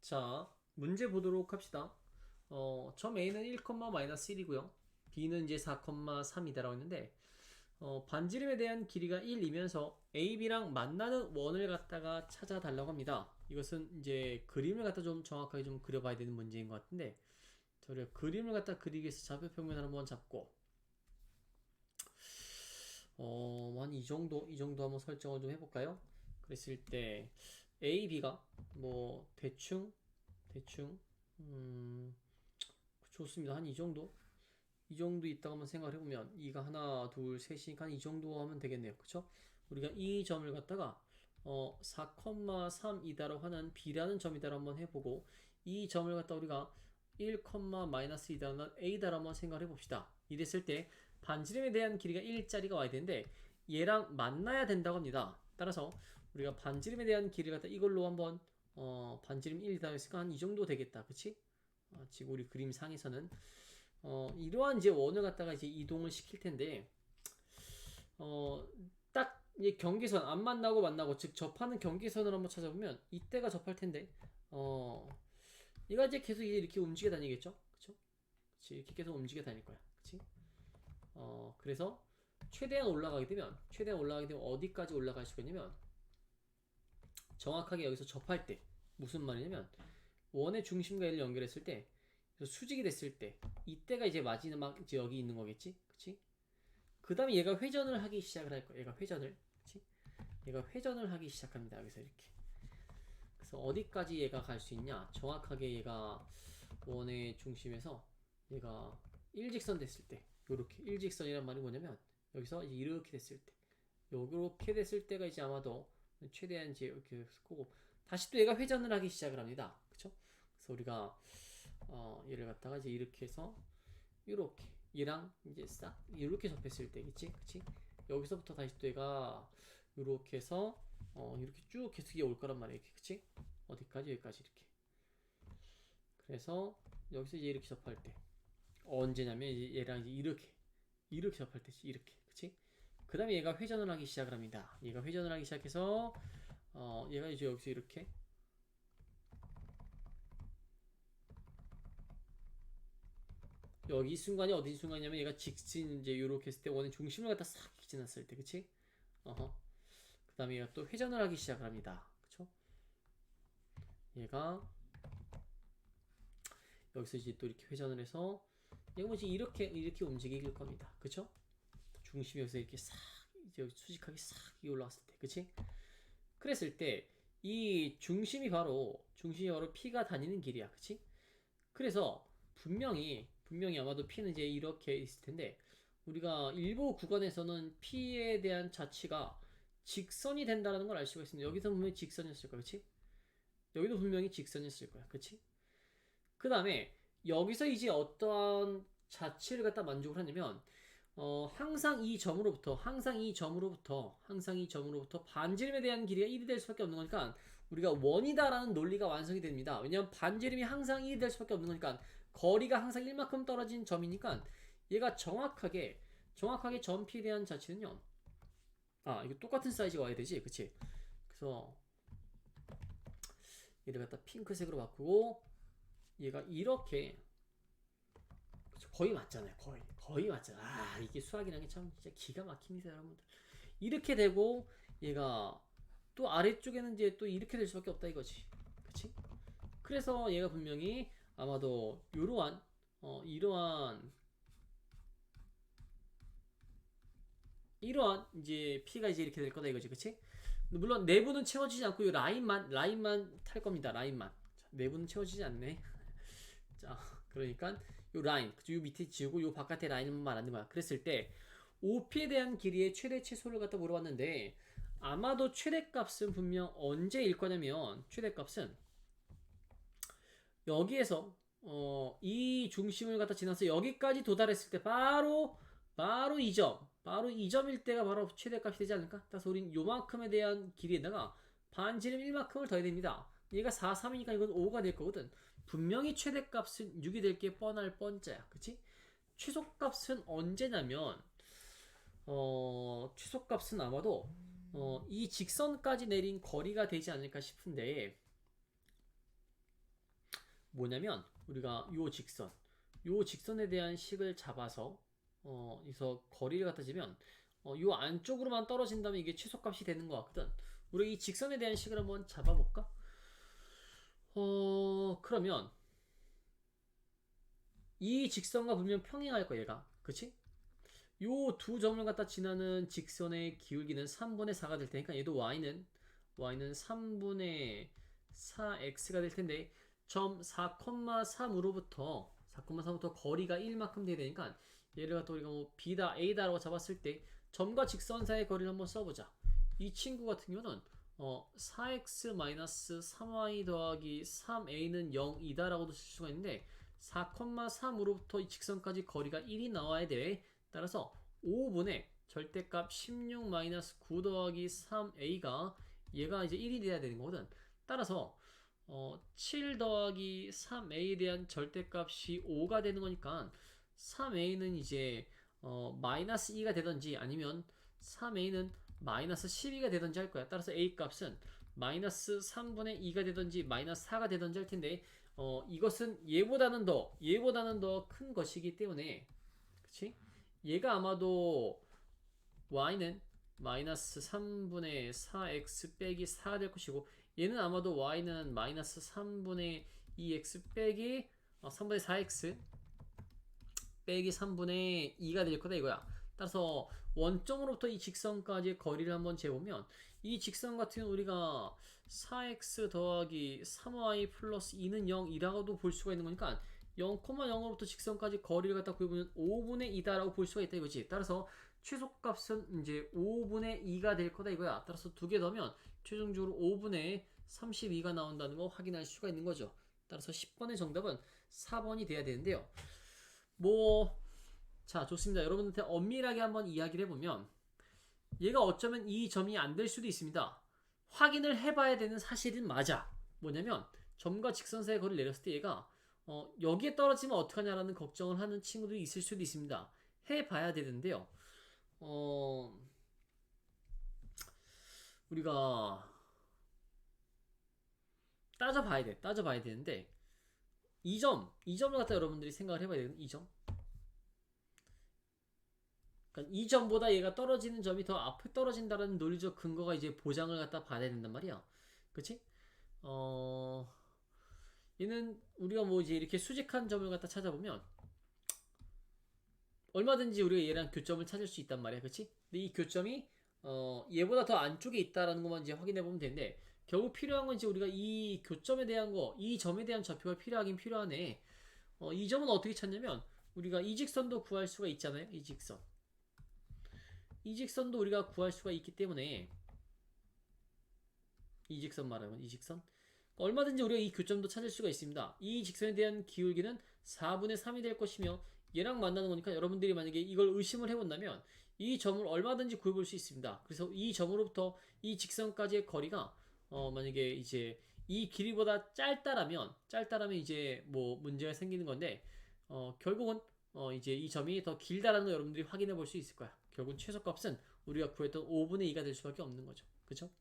자, 문제 보도록 합시다. 점 A는 1, 마이너스 1이고요. B는 이제 4,3이다라고 했는데, 반지름에 대한 길이가 1이면서 A, B랑 만나는 원을 갖다가 찾아달라고 합니다. 이것은 이제 그림을 갖다 좀 정확하게 좀 그려봐야 되는 문제인 것 같은데, 저희가 그림을 갖다 그리기 위해서 좌표평면을 한번 잡고, 한 이 정도 한번 설정을 좀 해볼까요? 그랬을 때, A, B가 뭐, 대충, 음, 좋습니다. 한 이 정도? 이 정도 있다고 한번 생각을 해보면, 이가 하나, 둘, 셋이니까 한 이 정도 하면 되겠네요. 그쵸? 우리가 이 점을 갖다가, 4,3이다라고 하는 B라는 점이다라고 한번 해보고, 이 점을 갖다 우리가 1, 마이너스 2다라는 A다라고 한번 생각을 해봅시다. 이랬을 때, 반지름에 대한 길이가 1짜리가 와야 되는데, 얘랑 만나야 된다고 합니다. 따라서, 우리가 반지름에 대한 길이를 갖다 이걸로 한번, 반지름 1이다 했으니까 한 이 정도 되겠다. 그치? 지금 우리 그림상에서는 이러한 이제 원을 갖다가 이제 이동을 시킬 텐데, 딱 이 경계선 안 만나고 만나고 즉 접하는 경계선을 한번 찾아보면 이때가 접할 텐데, 얘가 이제 계속 이렇게 움직여 다니겠죠, 그쵸? 그치, 이렇게 계속 움직여 다닐 거야, 그치? 그래서 최대한 올라가게 되면 어디까지 올라갈 수가 있냐면 정확하게 여기서 접할 때 무슨 말이냐면 원의 중심과 얘를 연결했을 때 수직이 됐을 때 이때가 이제 마지막 이제 여기 있는 거겠지, 그치? 그 다음에 얘가 회전을 하기 시작을 할 거야. 얘가 회전을, 그치? 얘가 회전을 하기 시작합니다. 여기서 이렇게. 그래서 어디까지 얘가 갈 수 있냐? 정확하게 얘가 원의 중심에서 얘가 일직선 됐을 때, 요렇게 일직선이란 말이 뭐냐면 여기서 이제 이렇게 됐을 때, 요렇게 됐을 때가 이제 아마도 최대한 이제 이렇게 거고 다시 또 얘가 회전을 하기 시작을 합니다. 그쵸? 그래서 우리가 얘를 갖다가 이제 이렇게 해서 이렇게 얘랑 이제 싹 이렇게 접했을 때, 그치? 여기서부터 다시 또 얘가 이렇게 해서 이렇게 쭉 계속 이게 올 거란 말이야, 이렇게, 그치? 어디까지? 여기까지 이렇게. 그래서 여기서 이제 이렇게 접할 때 언제냐면 이제 얘랑 이제 이렇게 접할 때지, 이렇게, 그치? 그 다음에 얘가 회전을 하기 시작을 합니다. 얘가 회전을 하기 시작해서 얘가 이제 여기서 이렇게 여기 순간이 어디 순간이냐면 얘가 직진 이제 요렇게 했을 때 원의 중심을 갖다 싹 지났을 때, 그치? 어허. 그 다음에 얘가 또 회전을 하기 시작을 합니다. 그쵸? 얘가 여기서 이제 또 이렇게 회전을 해서 얘가 뭐지 이렇게 움직일 겁니다. 그쵸? 중심이 여기서 이렇게 싹 이제 수직하게 싹 올라왔을 때, 그치? 그랬을 때 이 중심이 바로 P가 다니는 길이야, 그치? 그래서 분명히 아마도 P는 이제 이렇게 있을 텐데 우리가 일부 구간에서는 P에 대한 자치가 직선이 된다는 걸 알 수가 있습니다. 여기서 분명히 직선이었을 거야, 그치? 여기도 분명히 직선이었을 거야, 그치? 그 다음에 여기서 이제 어떠한 자치를 갖다 만족을 하냐면 항상 이 점으로부터 반지름에 대한 길이가 1이 될 수밖에 없는 거니까 우리가 원이다라는 논리가 완성이 됩니다. 왜냐면 반지름이 항상 1이 될 수밖에 없는 거니까 거리가 항상 1만큼 떨어진 점이니까 얘가 정확하게 점 P에 대한 자치는요. 이거 똑같은 사이즈가 와야 되지, 그치? 그래서 얘를 갖다 핑크색으로 바꾸고 얘가 이렇게 거의 맞잖아요. 거의 맞잖아. 이게 수학이라는 게 참 진짜 기가 막힙니다, 여러분들. 이렇게 되고 얘가 또 아래쪽에는 이제 또 이렇게 될 수밖에 없다 이거지. 그치? 그래서 얘가 분명히 아마도 이러한 이제 P가 이제 이렇게 될 거다 이거지. 그치? 물론 내부는 채워지지 않고 이 라인만 탈 겁니다. 라인만. 자, 내부는 채워지지 않네. 자, 그러니까 요 라인, 요 밑에 지우고 요 바깥에 라인만 말하는 거야. 그랬을 때 OP에 대한 길이의 최대 최소를 갖다 물어봤는데 아마도 최대값은 분명 언제일 거냐면 최대값은 여기에서 이 중심을 갖다 지나서 여기까지 도달했을 때 바로 이 점일 때가 바로 최대값이 되지 않을까? 따라서 우린 요만큼에 대한 길이에다가 반지름 1만큼을 더해야 됩니다. 얘가 4, 3이니까 이건 5가 될 거거든. 분명히 최대값은 6이 될 게 뻔할 뻔짜야. 그치? 최소값은 언제냐면 최소값은 아마도 이 직선까지 내린 거리가 되지 않을까 싶은데 뭐냐면 우리가 요 직선에 대한 식을 잡아서 여기서 거리를 갖다 재면 요 안쪽으로만 떨어진다면 이게 최소값이 되는 것 같거든. 우리 이 직선에 대한 식을 한번 잡아볼까? 그러면 이 직선과 분명 평행할 거야 얘가, 그치? 요 두 점을 갖다 지나는 직선의 기울기는 3분의 4가 될 테니까 얘도 y는 3분의 4x가 될 텐데 점 4,3으로부터 거리가 1만큼 돼야 되니까 얘를 갖다 우리가 뭐 b다 a다라고 잡았을 때 점과 직선 사이의 거리를 한번 써보자. 이 친구 같은 경우는 4x-3y 더하기 3a는 0이다 라고도 쓸 수가 있는데 4,3으로부터 이 직선까지 거리가 1이 나와야 돼. 따라서 5분의 절대값 16-9 더하기 3a가 얘가 이제 1이 돼야 되는 거거든. 따라서 7 더하기 3a에 대한 절대값이 5가 되는 거니까 3a는 이제 마이너스 2가 되던지 아니면 3a는 마이너스 12가 되던지 할 거야. 따라서 a 값은 마이너스 3분의 2가 되던지 마이너스 4가 되던지 할 텐데 이것은 얘보다는 더 큰 것이기 때문에, 그치? 얘가 아마도 y는 마이너스 3분의 4x 빼기 4가 될 것이고 얘는 아마도 y는 마이너스 3분의 2x 빼기 3분의 4x 빼기 3분의 2가 될 거다 이거야. 따라서 원점으로부터 이 직선까지의 거리를 한번 재보면 이 직선 같은 경우는 우리가 4x 더하기 3y 플러스 2는 0이라고도 볼 수가 있는 거니까 0,0으로부터 직선까지 거리를 갖다 구해보면 5분의 2다라고 볼 수가 있다 이거지. 따라서 최소값은 이제 5분의 2가 될 거다 이거야. 따라서 두 개 더하면 최종적으로 5분의 32가 나온다는 거 확인할 수가 있는 거죠. 따라서 10번의 정답은 4번이 돼야 되는데요. 자, 좋습니다. 여러분한테 엄밀하게 한번 이야기를 해보면 얘가 어쩌면 이 점이 안 될 수도 있습니다. 확인을 해봐야 되는 사실은 맞아. 뭐냐면 점과 직선 사이의 거리를 내렸을 때 얘가 여기에 떨어지면 어떡하냐라는 걱정을 하는 친구들이 있을 수도 있습니다. 해봐야 되는데요. 우리가 따져봐야 되는데 이 점을 갖다 여러분들이 생각을 해봐야 되는 이 점. 그러니까 이 점보다 얘가 떨어지는 점이 더 앞에 떨어진다는 논리적 근거가 이제 보장을 갖다 받아야 된단 말이야. 그치? 얘는 우리가 뭐 이제 이렇게 수직한 점을 갖다 찾아보면 얼마든지 우리가 얘랑 교점을 찾을 수 있단 말이야. 그치? 근데 이 교점이 얘보다 더 안쪽에 있다라는 것만 이제 확인해 보면 되는데 결국 필요한 건 이제 우리가 이 교점에 대한 이 점에 대한 좌표가 필요하긴 필요하네. 이 점은 어떻게 찾냐면 우리가 이 직선도 구할 수가 있잖아요. 이 직선도 우리가 구할 수가 있기 때문에 이 직선 말하면 이 직선 얼마든지 우리가 이 교점도 찾을 수가 있습니다. 이 직선에 대한 기울기는 4분의 3이 될 것이며 얘랑 만나는 거니까 여러분들이 만약에 이걸 의심을 해본다면 이 점을 얼마든지 구해볼 수 있습니다. 그래서 이 점으로부터 이 직선까지의 거리가 만약에 이제 이 길이보다 짧다라면 이제 뭐 문제가 생기는 건데 결국은 이제 이 점이 더 길다라는 거 여러분들이 확인해 볼 수 있을 거야. 결국 최소값은 우리가 구했던 5분의 2가 될 수밖에 없는 거죠. 그쵸?